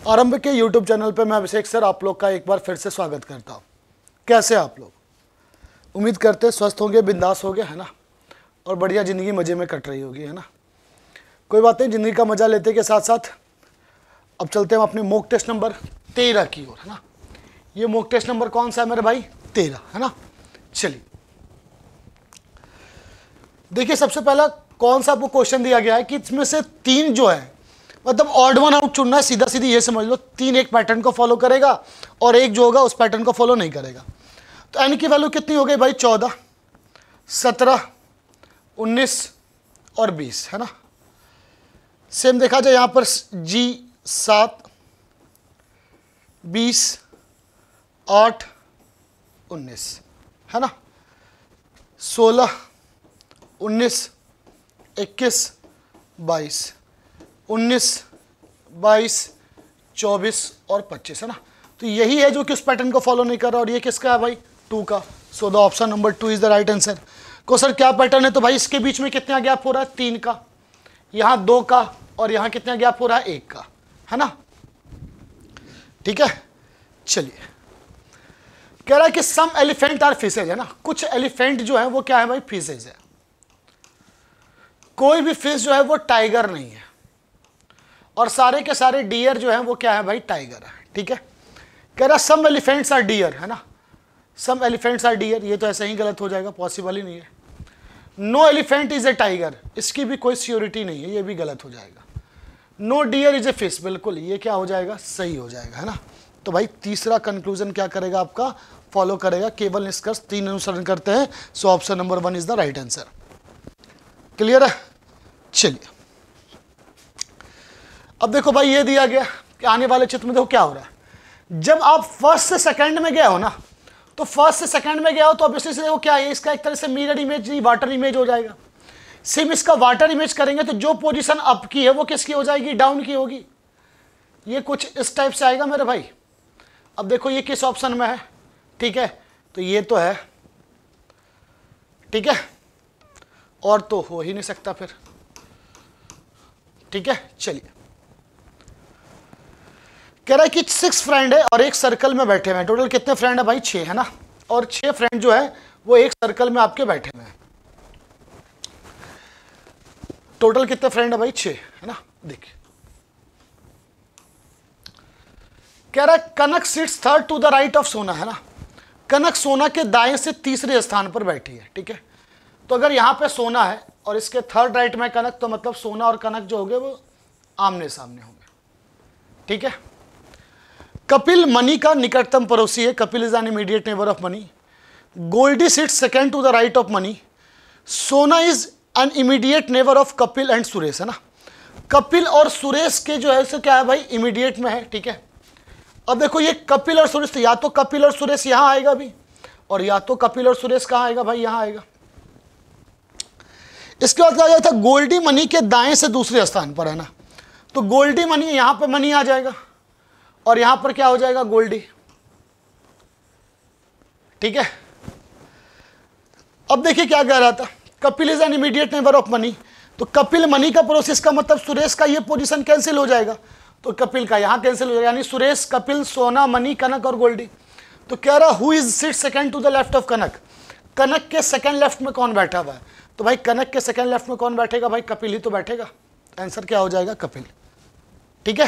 आरंभ के YouTube channel पे मैं अभिषेक सर आप लोग का एक बार फिर से स्वागत करता हूँ। कैसे आप लोग? उम्मीद करते स्वस्थ होंगे, बिंदास होंगे, है ना, और बढ़िया ज़िंदगी मज़े में कट रही होगी, है ना। कोई बात नहीं, ज़िंदगी का मज़ा लेते के साथ साथ अब चलते हैं अपने मॉक टेस्ट नंबर 13 की ओर, है ना। ये मॉक टेस्ट नंबर कौन सा है मेरे भाई? 13, है ना। चलिए देखिए, सबसे पहला कौन सा आपको क्वेश्चन दिया गया है कि इसमें से 3 जो है मतलब ऑड वन आउट चुनना है। सीधा सीधी ये समझ लो, 3 एक पैटर्न को फॉलो करेगा और एक जो होगा उस पैटर्न को फॉलो नहीं करेगा। तो एन की वैल्यू कितनी हो गई भाई? 14, 17, 19 और 20, है ना। सेम देखा जाए यहां पर जी 7, 20, 8, 19, है ना। 16, 19, 21, 22, 19, 22, 24 और 25, है ना। तो यही है जो कि उस पैटर्न को फॉलो नहीं कर रहा। और ये किसका है भाई? 2 का। So the option number 2 is the right answer. को सर क्या पैटर्न है? तो भाई इसके बीच में कितना गैप हो रहा है? 3 का, यहां 2 का, और यहां कितना गैप हो रहा है? 1 का, है ना। ठीक है, चलिए कह रहा है कि सम एलिफेंट आर फिशेज, है ना। कुछ एलिफेंट जो है वो क्या है भाई? फिशेज है। कोई भी फिश जो है वो टाइगर नहीं है, और सारे के सारे डियर जो हैं वो क्या है भाई? टाइगर है। ठीक है, कह रहा सम एलिफेंट्स आर डियर, है ना। सम एलिफेंट्स आर डियर, ये तो ऐसे ही गलत हो जाएगा, पॉसिबल ही नहीं है। No elephant is a tiger, इसकी भी कोई श्योरिटी नहीं है, ये भी गलत हो जाएगा। No deer is a fish, बिल्कुल ये क्या हो जाएगा? सही हो जाएगा, है ना। तो भाई तीसरा कंक्लूजन क्या करेगा आपका? फॉलो करेगा। केवल निष्कर्ष 3 अनुसरण करते हैं। सो option number 1 is the right answer. Clear है? चलिए अब देखो भाई, ये दिया गया कि आने वाले चित्र में देखो क्या हो रहा है। जब आप फर्स्ट से सेकंड में गए हो ना, तो फर्स्ट से सेकंड में गए हो तो ऑब्वियसली से देखो क्या है, इसका एक तरह से मिरर इमेज नहीं, वाटर इमेज हो जाएगा। सेम इसका वाटर इमेज करेंगे तो जो पोजीशन अप की है वो किसकी हो जाएगी? डाउन की होगी। ये कुछ इस टाइप से आएगा मेरे भाई। अब देखो ये किस ऑप्शन में है? ठीक है, तो ये तो है, ठीक है, और तो हो ही नहीं सकता फिर। ठीक है, चलिए कह रहा है कि 6 फ्रेंड है और एक सर्कल में बैठे हुए हैं। टोटल कितने फ्रेंड है भाई? 6, है ना। और 6 फ्रेंड जो है वो एक सर्कल में आपके बैठे हुए हैं। टोटल कितने फ्रेंड है भाई? 6, है ना। देखिए कह रहा है Kanak sits third to the right of Sona, है ना। कनक सोना के दाएं से तीसरे स्थान पर बैठी है। ठीक है, तो अगर यहां पे सोना है और इसके थर्ड राइट में कनक, तो मतलब सोना और कनक जो होंगे वो आमने सामने होंगे। ठीक है, कपिल मनी का निकटतम पड़ोसी है। Kapil is an immediate neighbour of Mani. Goldie sits second to the right of Mani. Sona is an immediate neighbour of Kapil and Suresh, है ना। कपिल और सुरेश के जो है सो क्या है भाई? इमीडिएट में है। ठीक है, अब देखो ये कपिल और सुरेश, या तो कपिल और सुरेश यहां आएगा भी, और या तो कपिल और सुरेश कहां आएगा भाई? यहां आएगा। इसके बाद क्या जाता है? गोल्डी मनी के दाएं से दूसरे स्थान पर, है ना। तो गोल्डी मनी, यहां पर मनी आ जाएगा और यहां पर क्या हो जाएगा? गोल्डी। ठीक है, अब देखिए क्या कह रहा था, Kapil is an immediate neighbour of money. तो कपिल मनी का प्रोसेस का मतलब सुरेश का ये पोजीशन कैंसिल हो जाएगा, तो कपिल का यहां कैंसिल हो जाएगा, यानी सुरेश, कपिल, सोना, मनी, कनक और गोल्डी। तो कह रहा who is sit second to the left of Kanak. Kanak के सेकंड लेफ्ट में कौन बैठा हुआ है? तो भाई कनक के सेकंड लेफ्ट में कौन बैठेगा भाई? कपिल ही तो बैठेगा। आंसर क्या हो जाएगा? कपिल। ठीक है,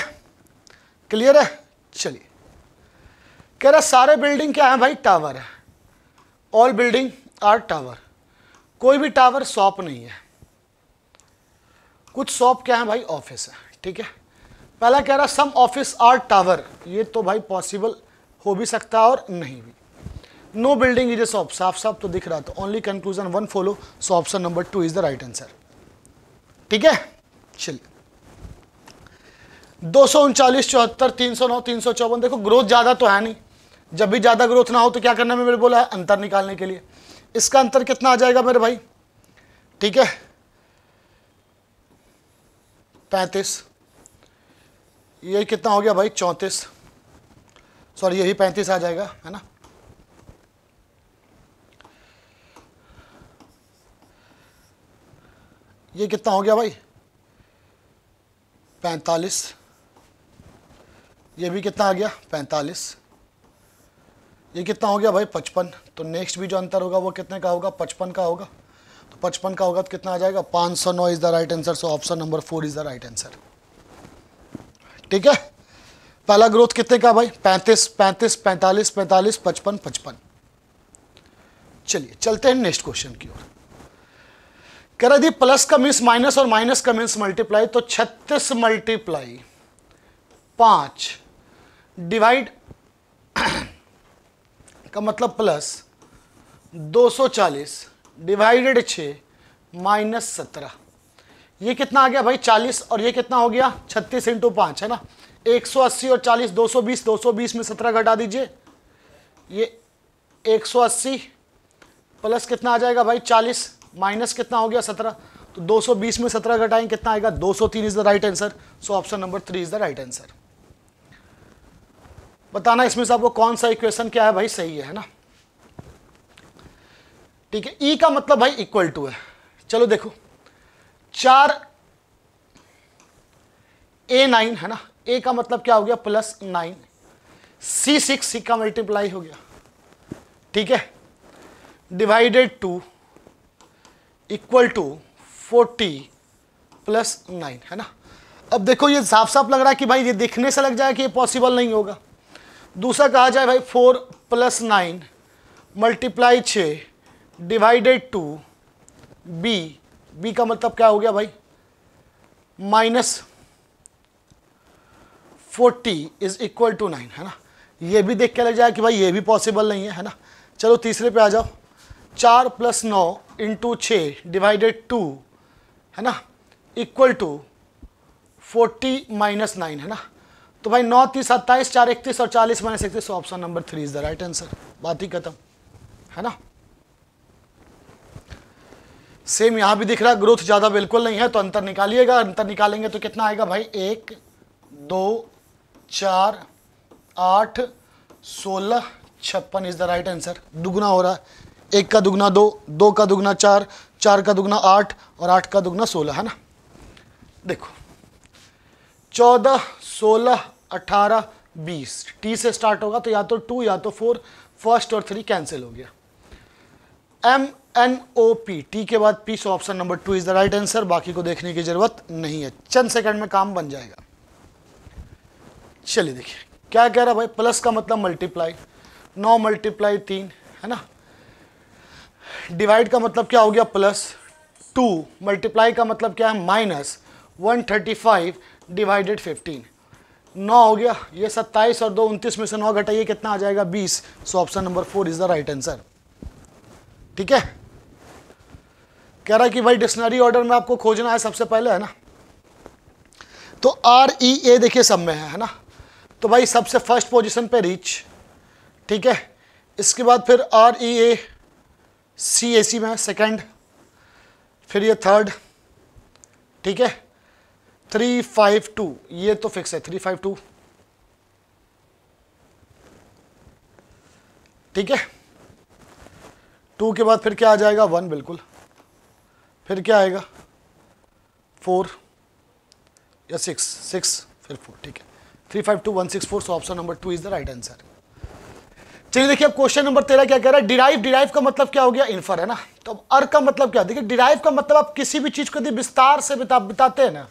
क्लियर है? चलिए कह रहा सारे बिल्डिंग क्या है भाई? टावर है। All building are tower. कोई भी टावर शॉप नहीं है। कुछ शॉप क्या है भाई? ऑफिस है। ठीक है, पहला कह रहा सम ऑफिस आर टावर, ये तो भाई पॉसिबल हो भी सकता है और नहीं भी। No building is a shop, साफ साफ तो दिख रहा था। Only conclusion 1 follow. So option number 2 is the right answer. ठीक है, चलिए 239, 74, 309, 354। देखो ग्रोथ ज्यादा तो है नहीं। जब भी ज्यादा ग्रोथ ना हो तो क्या करना है, मैंने बोला है अंतर निकालने के लिए। इसका अंतर कितना आ जाएगा मेरे भाई? ठीक है, 35। ये कितना हो गया भाई? 34। सॉरी, यही 35 आ जाएगा, है ना। ये कितना हो गया भाई? 45। ये भी कितना आ गया 45, ये कितना हो गया भाई 55। तो नेक्स्ट भी जो अंतर होगा वो कितने का होगा 55 का होगा। तो 55 का होगा तो कितना आ जाएगा 509 is the right answer. So option number 4 is the right answer. ठीक है, पहला ग्रोथ कितने का भाई 35 35 45 45 55 55। चलिए चलते हैं नेक्स्ट क्वेश्चन की ओर। कह रहा थी प्लस का मीन्स माइनस और माइनस का मीन्स मल्टीप्लाई। तो 36 मल्टीप्लाई 5 डिवाइड का मतलब प्लस 240 डिवाइडेड 6 माइनस 17। ये कितना आ गया भाई 40 और ये कितना हो गया 36 इंटू 5 है ना 180 और 40 220, 220 में 17 घटा दीजिए। ये 180 प्लस कितना आ जाएगा भाई 40 माइनस कितना हो गया 17। तो 220 में 17 घटाएंगे कितना आएगा 203 is the right answer. So option number 3 is the right answer. बताना इसमें से आपको कौन सा इक्वेशन क्या है भाई सही है ना। ठीक है, ई का मतलब भाई इक्वल टू है। चलो देखो 4 A9 है ना, ए का मतलब क्या हो गया +9, C6 सी का मल्टीप्लाई हो गया। ठीक है, डिवाइडेड 2 इक्वल टू 40 + 9 है ना। अब देखो ये साफ साफ लग रहा है कि भाई ये देखने से लग जाए कि ये पॉसिबल नहीं होगा। दूसरा कहा जाए भाई 4 + 9 मल्टीप्लाई 6 डिवाइडेड 2 बी का मतलब क्या हो गया भाई -40 इज इक्वल टू 9 है ना। ये भी देख के लग जाए कि भाई ये भी पॉसिबल नहीं है ना। चलो तीसरे पे आ जाओ 4 + 9 इंटू 6 डिवाइडेड 2 है ना इक्वल टू 40 - 9 है ना। तो भाई 9 30 27 4 31 और 40 - 31। Option number 3 is the right answer. बात ही खत्म है ना। सेम यहां भी दिख रहा है ग्रोथ ज्यादा बिल्कुल नहीं है तो अंतर निकालिएगा। अंतर निकालेंगे तो कितना आएगा भाई 1 2 4 8 16 56 इज द राइट आंसर। दुगुना हो रहा है, 1 का दुगना 2, 2 का दुगना 4, 4 का दुगना 8 और 8 का दुगना 16 है ना। देखो 14 16 18 20 टी से स्टार्ट होगा तो या तो 2 या तो 4, फर्स्ट और 3 कैंसिल हो गया। MNOP टी के बाद P. So option number 2 is the right answer. बाकी को देखने की जरूरत नहीं है, चंद सेकंड में काम बन जाएगा। चलिए देखिए क्या कह रहा है भाई प्लस का मतलब मल्टीप्लाई 9 × 3 है ना। डिवाइड का मतलब क्या हो गया +2 मल्टीप्लाई का मतलब क्या है -135 डिवाइडेड 15 9 हो गया। ये 27 और 2 29 में से 9 घटाइए कितना आ जाएगा 20। सो option number 4 is the right answer. ठीक है, कह रहा है कि भाई डिक्शनरी ऑर्डर में आपको खोजना है सबसे पहले है ना। तो REA देखिए सब में है ना। तो भाई सबसे फर्स्ट पोजीशन पे रीच। ठीक है, इसके बाद फिर REA CAC में सेकंड, फिर ये थर्ड। ठीक है 352 ये तो फिक्स है 352। ठीक है 2 के बाद फिर क्या आ जाएगा 1 बिल्कुल, फिर क्या आएगा 4 या 6 फिर 4। ठीक है 352 164। सो option number 2 is the right answer. चलिए देखिए अब क्वेश्चन नंबर 13 क्या कह रहा है डिराइव का मतलब क्या हो गया इन्फर है ना। तो अब अर का मतलब क्या, देखिए डिराइव का मतलब आप किसी भी चीज को यदि विस्तार से बताते हैं ना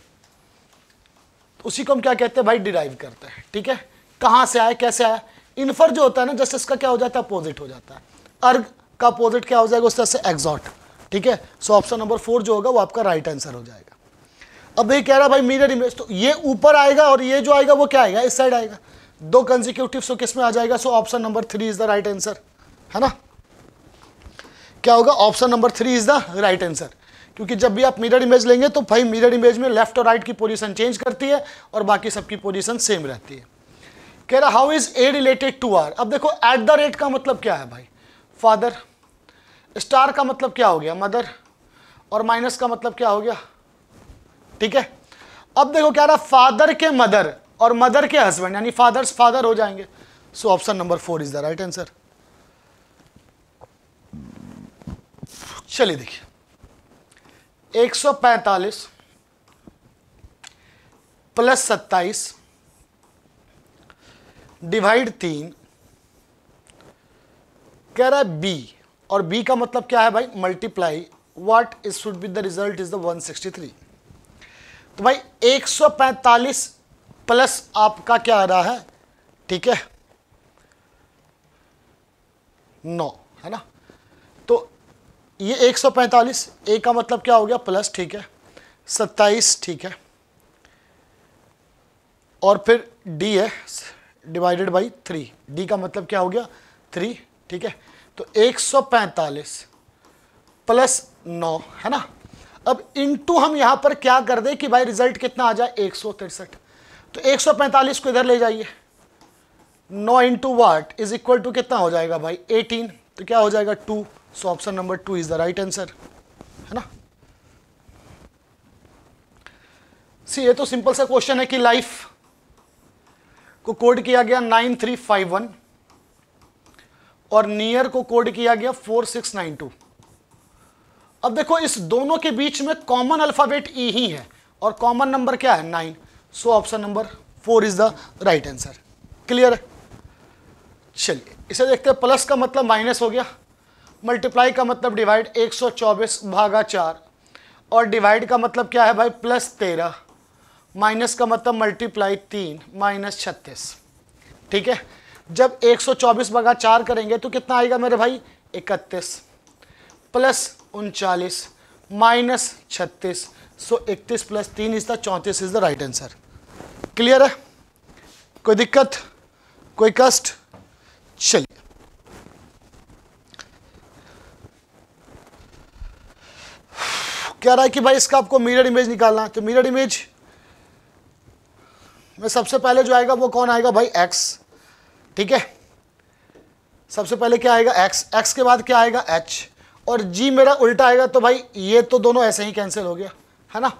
तो उसी को हम क्या कहते हैं भाई डिराइव करते हैं। ठीक है, कहां से आया कैसे आया। इन्फर जो होता है ना जैसे इसका क्या हो जाता है अपोजिट हो जाता है। अर्ग का अपोजिट क्या हो जाएगा उस तरह से एग्जॉट। ठीक है, सो ऑप्शन नंबर 4 जो होगा वो आपका राइट आंसर हो जाएगा। अब ये कह रहा है भाई मिरर इमेज, तो ये ऊपर आएगा और ये जो आएगा वो क्या आएगा इस साइड आएगा, 2 कंसेक्यूटिव। सो किस में आ जाएगा, सो option number 3 is the right answer है ना। क्या होगा option number 3 is the right answer, क्योंकि जब भी आप मिरर इमेज लेंगे तो भाई मिरर इमेज में लेफ्ट और राइट की पोजीशन चेंज करती है और बाकी सबकी पोजीशन सेम रहती है। कह रहा how is A related to R. अब देखो @ का मतलब क्या है भाई फादर, स्टार का मतलब क्या हो गया मदर और माइनस का मतलब क्या हो गया। ठीक है, अब देखो क्या रहा फादर के मदर और मदर के हस्बैंड यानी फादर्स फादर हो जाएंगे। सो option number 4 is the right answer. चलिए देखिए 145 + 27 डिवाइड 3, कह रहा है बी, और बी का मतलब क्या है भाई, multiply what is should be the result is the 163। तो भाई 145 प्लस आपका क्या आ रहा है, ठीक है 9, है ना। तो ये 145, ए का मतलब क्या हो गया प्लस, ठीक है 27, ठीक है, और फिर डी है डिवाइडेड बाई 3, डी का मतलब क्या हो गया 3, ठीक है। तो 145 प्लस 9, है ना। अब इनटू हम यहां पर क्या कर दें कि भाई रिजल्ट कितना आ जाए 163। तो 145 को इधर ले जाइए, 9 into what is equal to कितना हो जाएगा भाई 18, तो क्या हो जाएगा 2। सो option number 2 is the right answer, है ना। सी ये तो सिंपल सा क्वेश्चन है कि लाइफ को कोड किया गया 9351 और नियर को कोड किया गया 4692। अब देखो इस दोनों के बीच में कॉमन अल्फाबेट ई ही है और कॉमन नंबर क्या है 9। सो option number 4 is the right answer. Clear है। चलिए इसे देखते हैं। प्लस का मतलब माइनस हो गया, मल्टीप्लाई का मतलब डिवाइड, 124 भागा 4, और डिवाइड का मतलब क्या है भाई प्लस 13, माइनस का मतलब मल्टीप्लाई 3 माइनस 36। ठीक है, जब 124 भागा 4 करेंगे तो कितना आएगा मेरे भाई 31 plus 39 minus 36। So 31 plus 3 is the 34 is the right answer. Clear है, कोई दिक्कत, कोई कष्ट? चलिए कह रहा है कि भाई इसका आपको मिरर इमेज निकालना है। तो मिरर इमेज में सबसे पहले जो आएगा वो कौन आएगा भाई x। ठीक है, सबसे पहले क्या आएगा x, x के बाद क्या आएगा h, और g मेरा उल्टा आएगा। तो भाई ये तो दोनों ऐसे ही कैंसिल हो गया, है ना।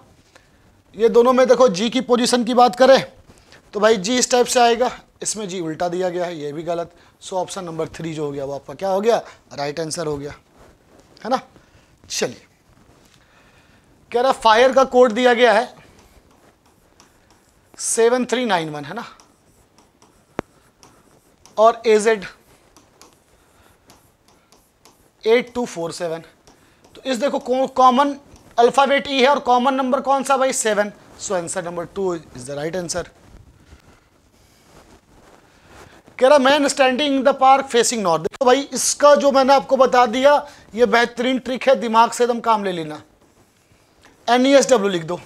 ये दोनों में देखो g की पोजीशन की बात करें तो भाई g इस टाइप से आएगा, इसमें g उल्टा दिया गया है, ये भी गलत। सो ऑप्शन नंबर 3 जो हो गया वो आपका क्या हो गया, राइट आंसर हो गया, है ना। चलिए कह रहा फायर का कोड दिया गया है 7391, है ना, और एजेड 8247। तो इस देखो कॉमन अल्फाबेट ई है और कॉमन नंबर कौन सा भाई 7। So answer number 2 is the right answer. कह रहा man standing in the park facing north. देखो भाई इसका जो मैंने आपको बता दिया ये बेहतरीन ट्रिक है, दिमाग से एकदम काम ले लेना। NESW लिख दो।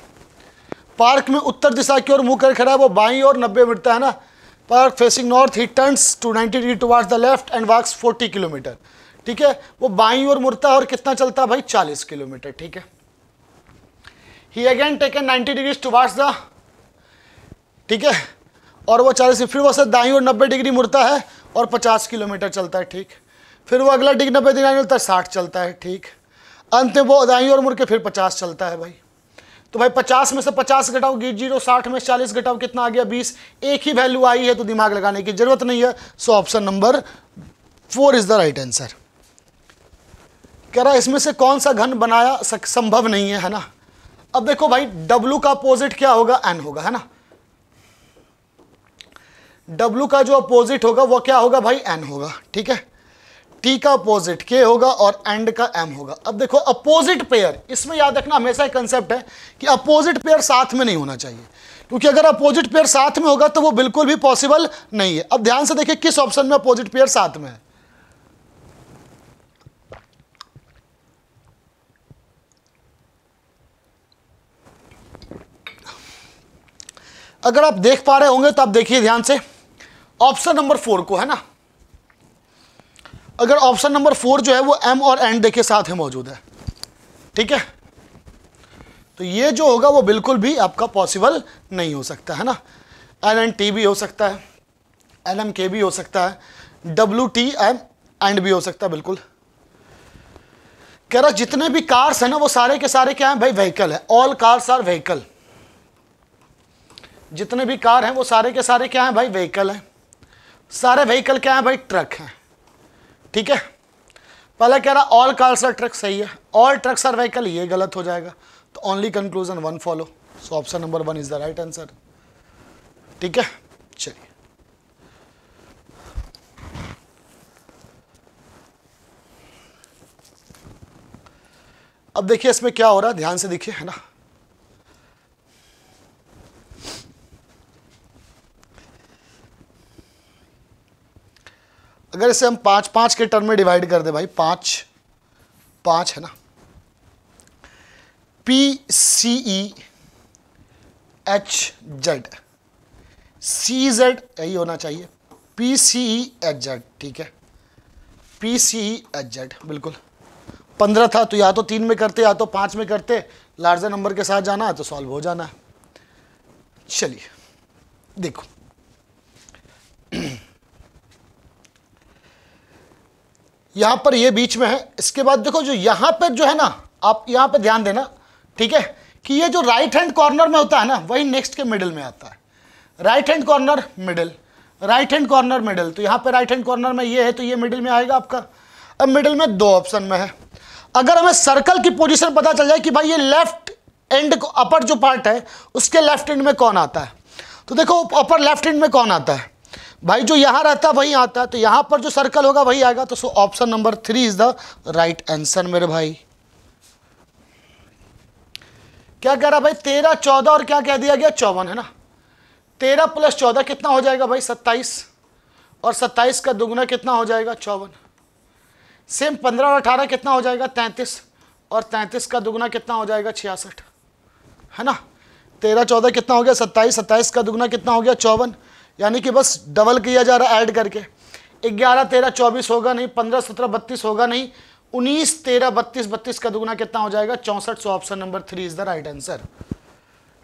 पार्क में उत्तर दिशा की ओर मुंह कर खड़ा है, वो बाईं ओर 90 मिनट है ना। Park facing north, he turns to 90 degree towards the left and walks 40 kilometre. ठीक है, वो बाईं ओर मुड़ता है और कितना चलता है भाई 40 किलोमीटर। ठीक है, he again taken 90 degree towards the, ठीक है, और वो 40, फिर वो दाईं ओर 90 डिग्री मुड़ता है और 50 किलोमीटर चलता है। ठीक, फिर वो अगला 90 डिग्री मिलता है 60 चलता है। ठीक, अंत में वो दाईं ओर मुड़ के फिर 50 चलता है भाई। तो भाई 50 में से 50 घटाओ 0, 60 में 40 घटाओ कितना आ गया 20। एक ही वैल्यू आई है तो दिमाग लगाने की जरूरत नहीं है। सो option number 4 is the right answer. कह रहा है इसमें से कौन सा घन बनाया संभव नहीं है ना। अब देखो भाई W का अपोजिट क्या होगा, N होगा, है ना। W का जो अपोजिट होगा वो क्या होगा भाई N होगा। ठीक है, T का अपोजिट K होगा और एंड का M होगा। अब देखो अपोजिट पेयर, इसमें याद रखना हमेशा एक कंसेप्ट है कि अपोजिट पेयर साथ में नहीं होना चाहिए, क्योंकि अगर अपोजिट पेयर साथ में होगा तो वो बिल्कुल भी पॉसिबल नहीं है। अब ध्यान से देखिए किस ऑप्शन में अपोजिट पेयर साथ में है। अगर आप देख पा रहे होंगे तो आप देखिए ध्यान से ऑप्शन नंबर 4 को, है ना। अगर ऑप्शन नंबर 4 जो है वो M और N देखिए साथ में मौजूद है। ठीक है, तो ये जो होगा वो बिल्कुल भी आपका पॉसिबल नहीं हो सकता, है ना। LNT भी हो सकता है, LMK भी हो सकता है, WTM एंड भी हो सकता है, बिल्कुल। कह रहा जितने भी कार्स है ना वो सारे के सारे क्या है भाई व्हीकल है। All cars are vehicle. जितने भी कार हैं वो सारे के सारे क्या हैं भाई व्हीकल हैं। सारे व्हीकल क्या हैं भाई ट्रक हैं। ठीक है, पहला कह रहा ऑल कार्स आर ट्रक, सही है। ऑल ट्रक्स आर व्हीकल, ये गलत हो जाएगा। तो only conclusion 1 follow. So option number 1 is the right answer. ठीक है, चलिए अब देखिए इसमें क्या हो रहा है, ध्यान से देखिए, है ना। अगर इसे हम 5 के टर्म में डिवाइड कर दे भाई, 5 है ना, PCEHZ, CZ यही होना चाहिए, PCEHZ, ठीक है, PCEHZ, बिल्कुल। 15 था तो या तो 3 में करते या तो 5 में करते, लार्जर नंबर के साथ जाना है तो सॉल्व हो जाना है। चलिए देखो, यहां पर ये बीच में है, इसके बाद देखो जो यहां पे जो है ना, आप यहां पे ध्यान देना, ठीक है, कि ये जो राइट हैंड कॉर्नर में होता है ना, वही नेक्स्ट के मिडिल में आता है। Right hand corner middle, right hand corner middle, तो यहां पे राइट हैंड कॉर्नर में ये है तो ये मिडिल में आएगा आपका। अब मिडिल में 2 ऑप्शन में है। अगर हमें सर्कल की पोजीशन पता चल जाए कि भाई ये लेफ्ट एंड को, अपर जो पार्ट है उसके लेफ्ट एंड में कौन आता है, तो देखो अपर लेफ्ट एंड में कौन आता है भाई, जो यहां रहता है वही आता है, तो यहां पर जो सर्कल होगा वही आएगा। तो option number 3 is the right answer मेरे भाई। क्या कह रहा भाई, 13, 14 और क्या कह दिया गया, 54, है ना। 13 + 14 कितना हो जाएगा भाई, 27, और 27 का दुगुना कितना हो जाएगा, 54। सेम 15 और 18 कितना हो जाएगा, 33, और 33 का दुगुना कितना हो जाएगा, 66, है ना। 13, 14 कितना हो गया, 27, 27 का दुगुना कितना हो गया, 54, यानी कि बस डबल किया जा रहा है ऐड करके। 11, 13, 24 होगा नहीं, 15, 17, 32 होगा नहीं, 19, 13, 32, 32 का दुगुना कितना हो जाएगा, 64। सो option number 3 is the right answer,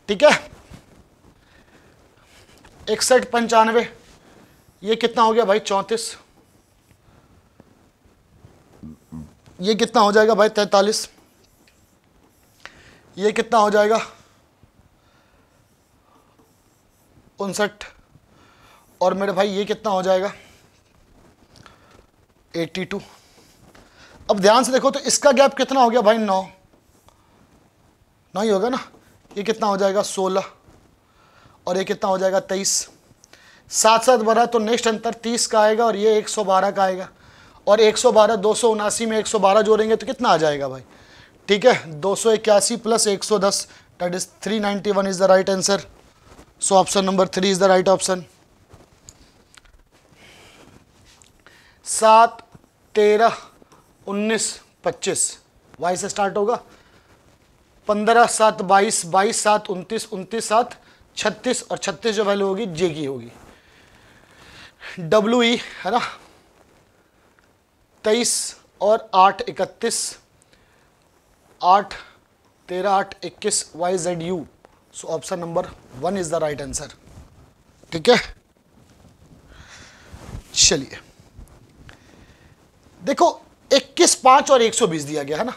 ठीक है। 61, 95, ये कितना हो गया भाई, 34, ये कितना हो जाएगा भाई, 43, ये कितना हो जाएगा, 59, और मेरे भाई ये कितना हो जाएगा, 82। अब ध्यान से देखो तो इसका गैप कितना हो गया भाई, 9 ही होगा ना। ये कितना हो जाएगा, 16, और ये कितना हो जाएगा, 23। 7 बढ़ा तो नेक्स्ट अंतर 30 का आएगा, और ये 112 का आएगा, और 112 279 में 112 जोड़ेंगे तो कितना आ जाएगा भाई, ठीक है, 281 + 110, that is 391 is the right answer. So option number 3 is the right option. 7, 13, 19, 25 Y से स्टार्ट होगा। 15, 7, 22, 22, 7, 29, 29, 7, 36, और 36 जो वैल्यू होगी जे की होगी। WE है ना, 23 और 8, 31, 8, 13, 8, 21, YZU। So option number 1 is the right answer, ठीक है। चलिए देखो, 21, 5 और 120 दिया गया है ना।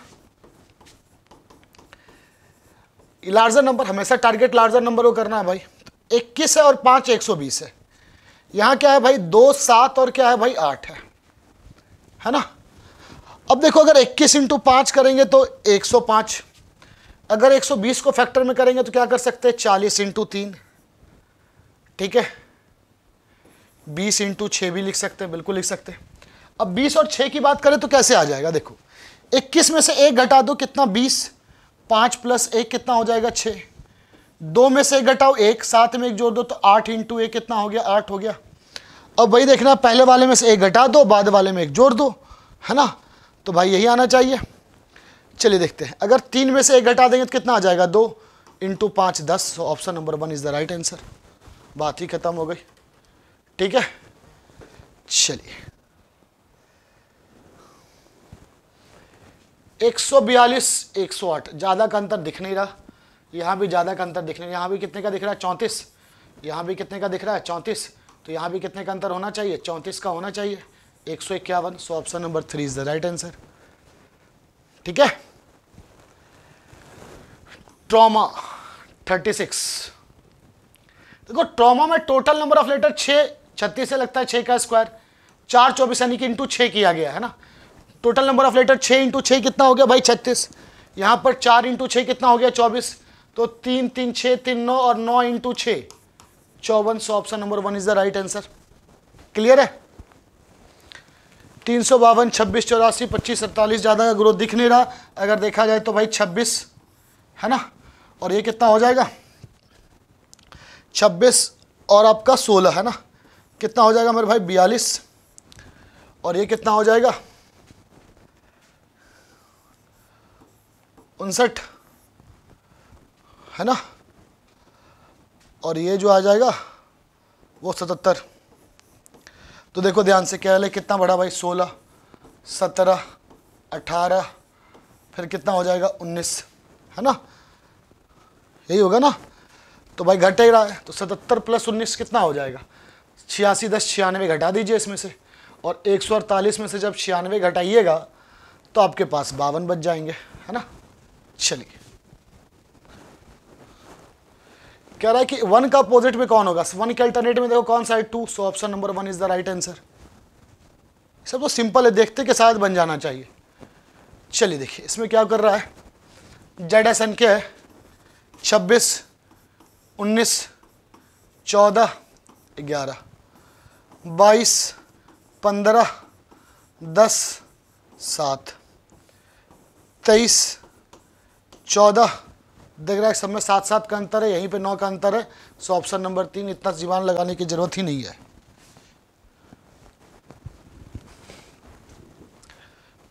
लार्जर नंबर, हमेशा टारगेट लार्जर नंबर को करना है भाई। 21 है और 5 120 है। यहां क्या है भाई, 2, 7 और क्या है भाई, 8 है ना। अब देखो, अगर 21 × 5 करेंगे तो 105, अगर 120 को फैक्टर में करेंगे तो क्या कर सकते हैं, 40 × 3, ठीक है। 20 × 6 भी लिख सकते हैं, बिल्कुल लिख सकते हैं। अब 20 और 6 की बात करें तो कैसे आ जाएगा, देखो 21 में से 1 घटा दो, कितना, 20, 5 + 1 कितना हो जाएगा, 6, 2 में से 1 घटाओ 1, 7 में 1 जोड़ दो तो 8 × 1 कितना हो गया, 8 हो गया। अब वही देखना, पहले वाले में से 1 घटा दो, बाद वाले में 1 जोड़ दो, है ना, तो भाई यही आना चाहिए। चलिए देखते हैं, अगर 3 में से 1 घटा देंगे तो कितना आ जाएगा, 2 × 5 10। Option number 1 is the right answer. बात ही खत्म हो गई, ठीक है। चलिए 142, 108, ज़्यादा का अंतर दिख नहीं रहा, यहाँ भी ज़्यादा का अंतर दिख नहीं, यहाँ भी कितने का दिख रहा है, 34, यहाँ भी कितने का दिख रहा है, 34, तो यहाँ भी कितने का अंतर होना चाहिए, 34 का होना चाहिए, 151। सो option number 3 is the right answer, ठीक है। ट्रॉमा 36, देखो ट्रॉमा में टोटल नंबर ऑफ लेटर 6, 36 से लगता है 6 का स्क्वायर, 4, 24 यानी कि इंटू 6 किया गया है ना। टोटल नंबर ऑफ लेटर 6 × 6 कितना हो गया भाई, 36। यहाँ पर 4 × 6 कितना हो गया, 24, तो 3, 3, 6, 3, 9, और 9 × 6 54। सो option number 1 is the right answer. Clear है, 352, 26, 84, 25, 47, ज़्यादा का ग्रोथ दिख नहीं रहा। अगर देखा जाए तो भाई 26 है ना, और ये कितना हो जाएगा 26 और आपका 16 है ना, कितना हो जाएगा मेरे भाई 42, और ये कितना हो जाएगा 59 है ना, और ये जो आ जाएगा वो 77। तो देखो ध्यान से क्या है, कितना बढ़ा भाई 16, 17, 18, फिर कितना हो जाएगा 19 है ना, यही होगा ना। तो भाई घट ही रहा है, तो 77 + 19 कितना हो जाएगा 86, 10, 96 घटा दीजिए इसमें से, और 148 में से जब 96 घटाइएगा तो आपके पास 52 बच जाएंगे है ना। चलिए कह रहा है कि 1 का अपोजिट में कौन होगा, 1 के अल्टरनेटिव में देखो कौन सा है 2, सो option number 1 is the right answer. सब तो सिंपल है, देखते के साथ बन जाना चाहिए। चलिए देखिए इसमें क्या कर रहा है, जेड एस एन क्या है 26, 19, 14, 11, 22, 15, 10, 7, 23, 14, देख रहा है सब में 7 7 का अंतर है, यहीं पे 9 का अंतर है। सो ऑप्शन नंबर 3, इतना जीवान लगाने की जरूरत ही नहीं है।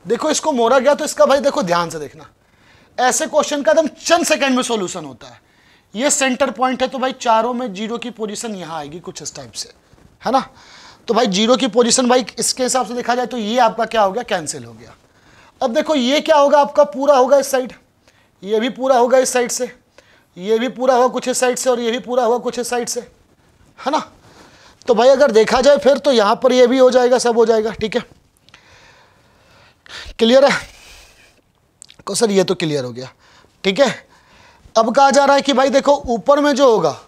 देखो इसको मोड़ा गया तो इसका भाई देखो ध्यान से देखना, ऐसे क्वेश्चन का एकदम चंद सेकंड में सॉल्यूशन होता है। ये सेंटर पॉइंट है तो भाई चारों में 0 की पोजीशन यहां आएगी कुछ इस टाइप से है ना। तो भाई 0 की पोजीशन भाई इसके हिसाब से देखा जाए तो ये आपका क्या हो गया, कैंसिल हो गया। अब देखो ये क्या होगा, आपका पूरा होगा इस साइड, ये भी पूरा होगा इस साइड से, ये भी पूरा होगा कुछ इस साइड से, और ये भी पूरा होगा कुछ इस साइड से है ना। तो भाई अगर देखा जाए फिर तो यहां पर ये भी हो जाएगा, सब हो जाएगा। ठीक है, क्लियर है को सर, ये तो क्लियर हो गया। ठीक है, अब कहा जा रहा है कि भाई देखो ऊपर में जो होगा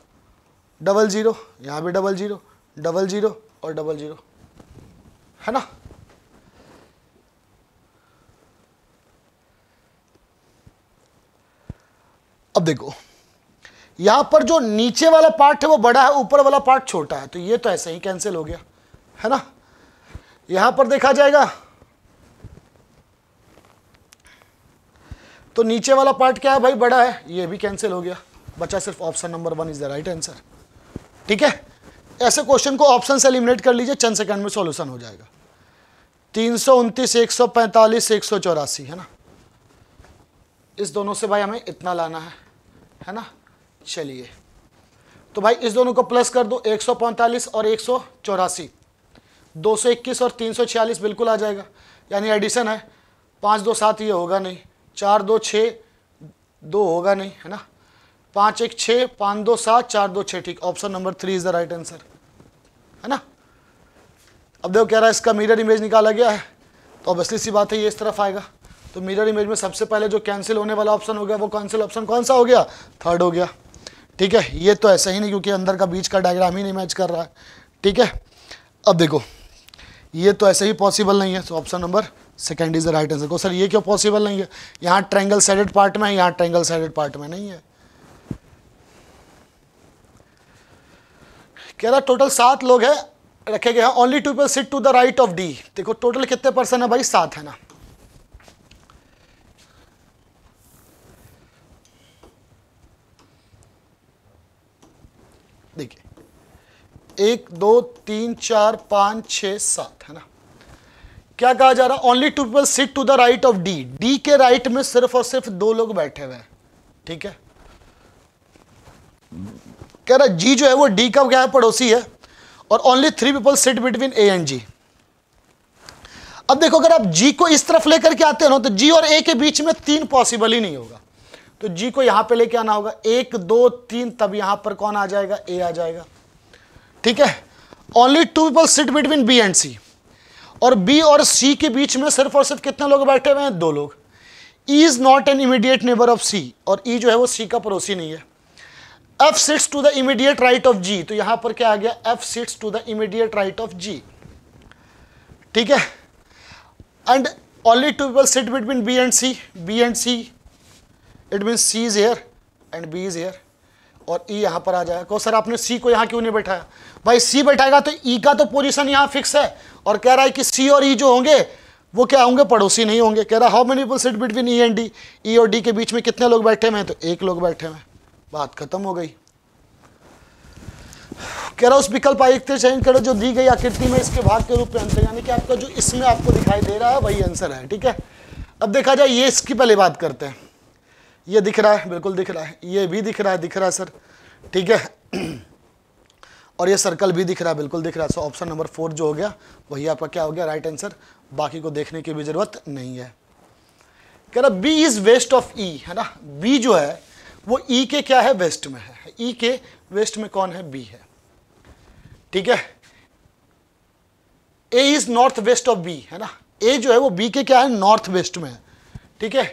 00, यहां भी 00, 00 और 00 है ना। अब देखो यहां पर जो नीचे वाला पार्ट है वो बड़ा है, ऊपर वाला पार्ट छोटा है, तो ये तो ऐसे ही कैंसिल हो गया है ना। यहां पर देखा जाएगा तो नीचे वाला पार्ट क्या है भाई, बड़ा है, ये भी कैंसिल हो गया, बचा सिर्फ option number 1 is the right answer. ठीक है, ऐसे क्वेश्चन को ऑप्शन से एलिमिनेट कर लीजिए, चंद सेकंड में सॉल्यूशन हो जाएगा। 329, 145, 184 है ना, इस दोनों से भाई हमें इतना लाना है ना। चलिए तो भाई इस दोनों को प्लस कर दो, 145 और 184, 221 और 346 बिल्कुल आ जाएगा, यानी एडिशन है। 5 2 7 ये होगा नहीं, 4 2 6 2 होगा नहीं है ना, 5 1 6, 5 2 7, 4 2 6, ठीक, option number 3 is the right answer है ना। अब देखो कह रहा है इसका मिरर इमेज निकाला गया है, तो ऑब्वियसली सी बात है ये इस तरफ आएगा। तो मिरर इमेज में सबसे पहले जो कैंसिल होने वाला ऑप्शन हो गया वो कैंसिल ऑप्शन कौन सा हो गया, 3rd हो गया। ठीक है, ये तो ऐसा ही नहीं क्योंकि अंदर का बीच का डायग्राम ही नहीं मैच कर रहा है। ठीक है, अब देखो ये तो ऐसे ही पॉसिबल नहीं है, तो option number 2 is the right answer. को सर ये क्यों पॉसिबल नहीं है, यहाँ ट्रायंगल साइडेड पार्ट में है, यहाँ ट्रायंगल साइडेड पार्ट में नहीं है। कह रहा टोटल 7 लोग हैं रखे गए हैं, only 2 people sit to the right of D. देखो टोटल कितने पर्सन है भाई, 7 है ना। देखिए 1 2 3 4 5 6 7 है ना। क्या कहा जा रहा है, only 2 people sit to the right of D. D के राइट में सिर्फ और सिर्फ 2 लोग बैठे हुए हैं। ठीक है, कह रहा जी जो है वो डी का क्या है, पड़ोसी है, और only 3 people sit between A and G. अब देखो अगर आप जी को इस तरफ लेकर के आते हो ना, तो जी और ए के बीच में 3 पॉसिबल ही नहीं होगा, तो जी को यहां पे लेके आना होगा, 1 2 3, तब यहां पर कौन आ जाएगा, ए आ जाएगा। ठीक है, only 2 people sit between B and C, और बी और सी के बीच में सिर्फ और सिर्फ कितने लोग बैठे हुए हैं, 2 लोग। E is not an immediate neighbour of C, और ई जो है वो सी का पड़ोसी नहीं है। F sits to the immediate right of G, तो यहां पर क्या आ गया, F sits to the immediate right of G. ठीक है, and only 2 people sit between B and C, B and C, it means C is here and B is here, और E यहाँ पर आ जाएगा। कहो सर आपने सी को यहाँ क्यों नहीं बैठाया? भाई सी बैठाएगा तो ई का तो पोजीशन यहाँ फिक्स है, और कह रहा है कि सी और ई जो होंगे वो क्या होंगे, पड़ोसी नहीं होंगे। कह रहा how many people sit between E and D, E और डी के बीच में कितने लोग बैठे हुए हैं? तो एक लोग बैठे हुए हैं, बात खत्म हो गई। कह रहा उस विकल्प आयुक्त चयन करो जो दी गई आकृति में इसके भाग के रूप में अंतर, यानी कि आपका जो इसमें आपको दिखाई दे रहा है वही आंसर है। ठीक है, अब देखा जाए ये इसकी पहले बात करते हैं। ये दिख रहा है, बिल्कुल दिख रहा है, ये भी दिख रहा है सर, ठीक है, और ये सर्कल भी दिख रहा है, बिल्कुल दिख रहा है। सो ऑप्शन नंबर 4 जो हो गया वही आपका क्या हो गया, राइट आंसर। बाकी को देखने की भी जरूरत नहीं है। कह रहा B is waste of E, है ना, बी जो है वो ई के क्या है, वेस्ट में है। ई के वेस्ट में कौन है, बी है। ठीक है, A is north west of B, है ना, ए जो है वो बी के क्या है, नॉर्थ वेस्ट में है। ठीक है,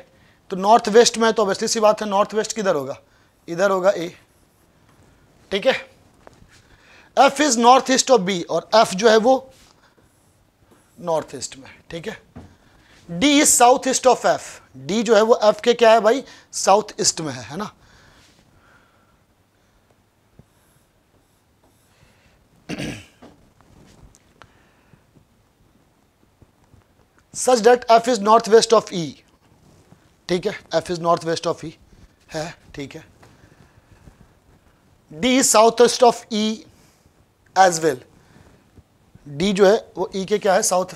तो नॉर्थ वेस्ट में है तो ऑब्वियसली सी बात है नॉर्थ वेस्ट किधर होगा, इधर होगा ए। ठीक है, F is north east of B, और एफ जो है वो नॉर्थ ईस्ट में। ठीक है, D is south east of F, D जो है वो एफ के क्या है भाई, साउथ ईस्ट में है ना। Such that F is north west of E. ठीक है, F is north west of E है। ठीक है, D is south east of E as well, D जो है वो ई के क्या है, south,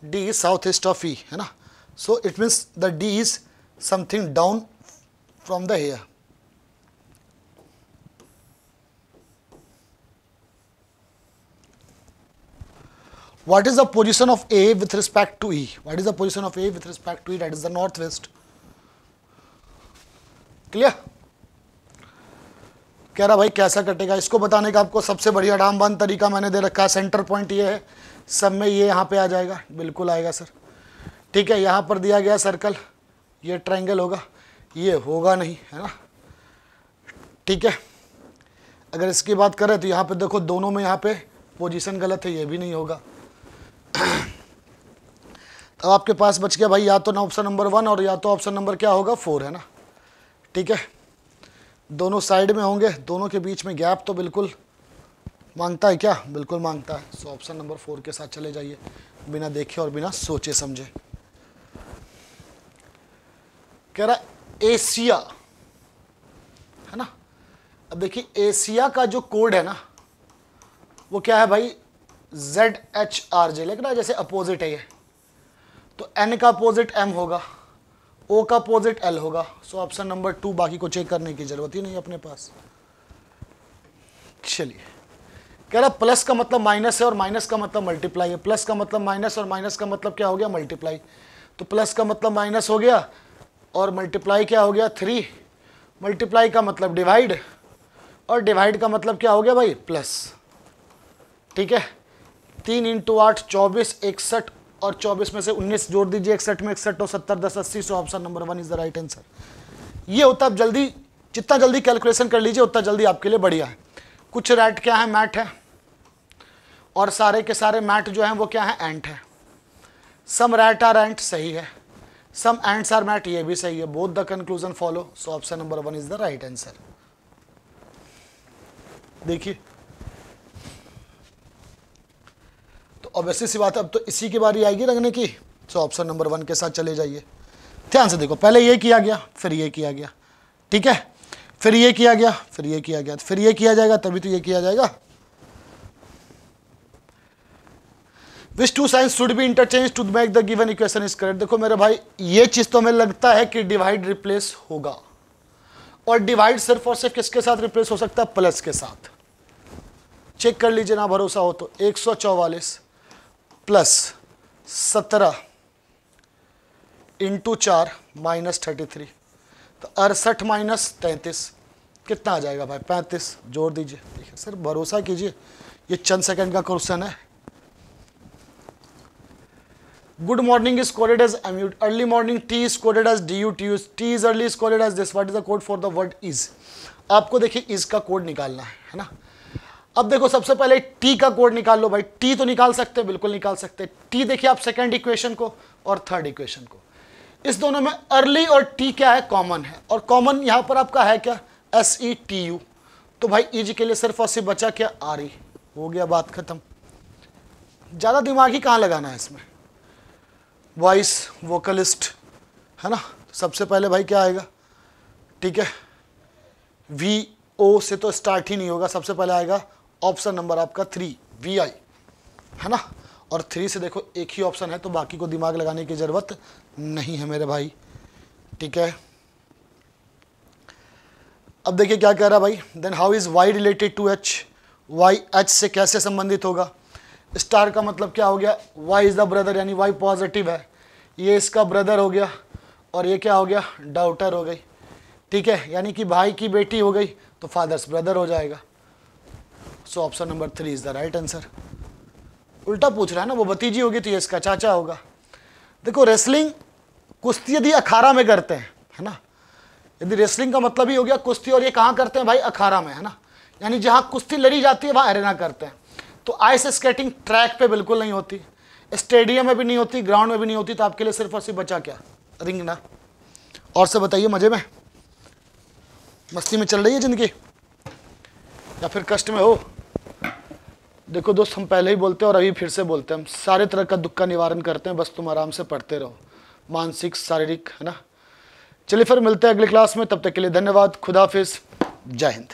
D is south east of E, है ना। So it means the D is something down from the here. What is the position of A with respect to E? What is the position of A with respect to E? That is the northwest. Clear? कह रहा भाई कैसा कटेगा, इसको बताने का आपको सबसे बढ़िया रामबान तरीका मैंने दे रखा है। सेंटर पॉइंट ये है, सब में ये यहाँ पे आ जाएगा, बिल्कुल आएगा सर। ठीक है, यहाँ पर दिया गया सर्कल, ये ट्रायंगल होगा, ये होगा नहीं, है ना। ठीक है, अगर इसकी बात करें तो यहाँ पे देखो दोनों में यहाँ पे पोजीशन गलत है, ये भी नहीं होगा। अब आपके पास बच गया भाई या तो ना ऑप्शन नंबर 1 और या तो ऑप्शन नंबर क्या होगा 4, है ना। ठीक है, दोनों साइड में होंगे, दोनों के बीच में गैप तो बिल्कुल मांगता है क्या, बिल्कुल मांगता है। सो ऑप्शन नंबर 4 के साथ चले जाइए, बिना देखे और बिना सोचे समझे। कह रहा एशिया, है ना। अब देखिए एशिया का जो कोड है ना वो क्या है भाई, ZHRJ, लेकिन ना जैसे अपोजिट है ये, तो N का अपोजिट M होगा, O का अपोजिट L होगा। सो ऑप्शन नंबर 2, बाकी को चेक करने की जरूरत ही नहीं अपने पास। चलिए, कह रहा प्लस का मतलब माइनस है और माइनस का मतलब मल्टीप्लाई है। प्लस का मतलब माइनस और माइनस का मतलब क्या हो गया, मल्टीप्लाई। तो प्लस का मतलब माइनस हो गया और मल्टीप्लाई क्या हो गया, 3। मल्टीप्लाई का मतलब डिवाइड, और डिवाइड का मतलब क्या हो गया भाई, प्लस। ठीक है, 3 × 8 24, 61, और 24 में से 19 जोड़ दीजिए, 61 में 61 और 70 10 80। सो option number 1 is the right answer. ये होता है जल्दी, जितना जल्दी कैलकुलेशन कर लीजिए उतना जल्दी आपके लिए बढ़िया है। कुछ रैट क्या है, मैट है, और सारे के सारे मैट जो हैं वो क्या है, एंट है। सम रैट आर एंट, सही है। सम एंट्स आर मैट, ये भी सही है। Both the conclusion follow. So option number 1 is the right answer. देखिए तो ऑब्वियसली सी बात है, अब तो इसी की बारी आएगी रखने की। सो ऑप्शन नंबर 1 के साथ चले जाइए। ध्यान से देखो, पहले ये किया गया, फिर ये किया गया, ठीक है, फिर ये किया गया, फिर ये किया गया, फिर ये किया जाएगा, तभी तो ये किया जाएगा। Which two signs should be interchange to make the given equation is correct. देखो मेरे भाई, ये चीज तो हमें लगता है कि डिवाइड रिप्लेस होगा, और डिवाइड सिर्फ और सिर्फ किसके साथ रिप्लेस हो सकता है, प्लस के साथ। चेक कर लीजिए ना भरोसा हो तो। 144 प्लस 17 इंटू 4 माइनस 33, तो 68 माइनस 33 कितना आ जाएगा भाई, 35। जोड़ दीजिए। देखिए सर भरोसा कीजिए, ये चंद सेकंड का क्वेश्चन है। Good morning is coded as अम्यूट, early morning tea is coded as D U, tea is early is coded as this. What is the code for the word is. आपको देखिए is का code निकालना है ना। अब देखो सबसे पहले टी का कोड निकाल लो भाई। टी तो निकाल सकते हैं, बिल्कुल निकाल सकते हैं। टी देखिए आप सेकंड इक्वेशन को और थर्ड इक्वेशन को। इस दोनों में अर्ली और टी क्या है, कॉमन है, और कॉमन यहां पर आपका है क्या, SETU। तो भाई EG के लिए सिर्फ और सिर्फ बचा क्या, RE। हो गया, बात खत्म। ज़्यादा दिमाग ही कहाँ लगाना है इसमें। वॉइस, वोकलिस्ट, है ना। सबसे पहले भाई क्या आएगा, ठीक है, VO से तो स्टार्ट ही नहीं होगा, सबसे पहले आएगा ऑप्शन नंबर आपका 3 VI, है ना। और 3 से देखो एक ही ऑप्शन है, तो बाकी को दिमाग लगाने की ज़रूरत नहीं है मेरे भाई, ठीक है। अब देखिए क्या कह रहा है भाई, then how is Y related to H, Y H से कैसे संबंधित होगा। स्टार का मतलब क्या हो गया, Y इज़ द ब्रदर, यानी Y पॉजिटिव है, ये इसका ब्रदर हो गया, और ये क्या हो गया, डॉटर हो गई, ठीक है, यानी कि भाई की बेटी हो गई तो फादर्स ब्रदर हो जाएगा। सो option number 3 is the right answer. उल्टा पूछ रहा है ना, वो भतीजी होगी तो ये इसका चाचा होगा। देखो रेसलिंग, कुश्ती यदि अखाड़ा में करते हैं, है ना, यदि रेसलिंग का मतलब ही हो गया कुश्ती, और ये कहाँ करते हैं भाई, अखाड़ा में, है ना, यानी जहाँ कुश्ती लड़ी जाती है वहाँ एरेना करते हैं। तो आइस स्केटिंग ट्रैक पे बिल्कुल नहीं होती, स्टेडियम में भी नहीं होती, ग्राउंड में भी नहीं होती, तो आपके लिए सिर्फ और सिर्फ बचा क्या, रिंग ना। और से बताइए, मज़े में, मस्ती में चल रही है ज़िंदगी या फिर कष्ट में हो। देखो दोस्त, हम पहले ही बोलते हैं और अभी फिर से बोलते हैं, हम सारे तरह का दुख का निवारण करते हैं, बस तुम आराम से पढ़ते रहो, मानसिक शारीरिक, है ना। चलिए फिर मिलते हैं अगली क्लास में, तब तक के लिए धन्यवाद, खुदा हाफिज़, जय हिंद।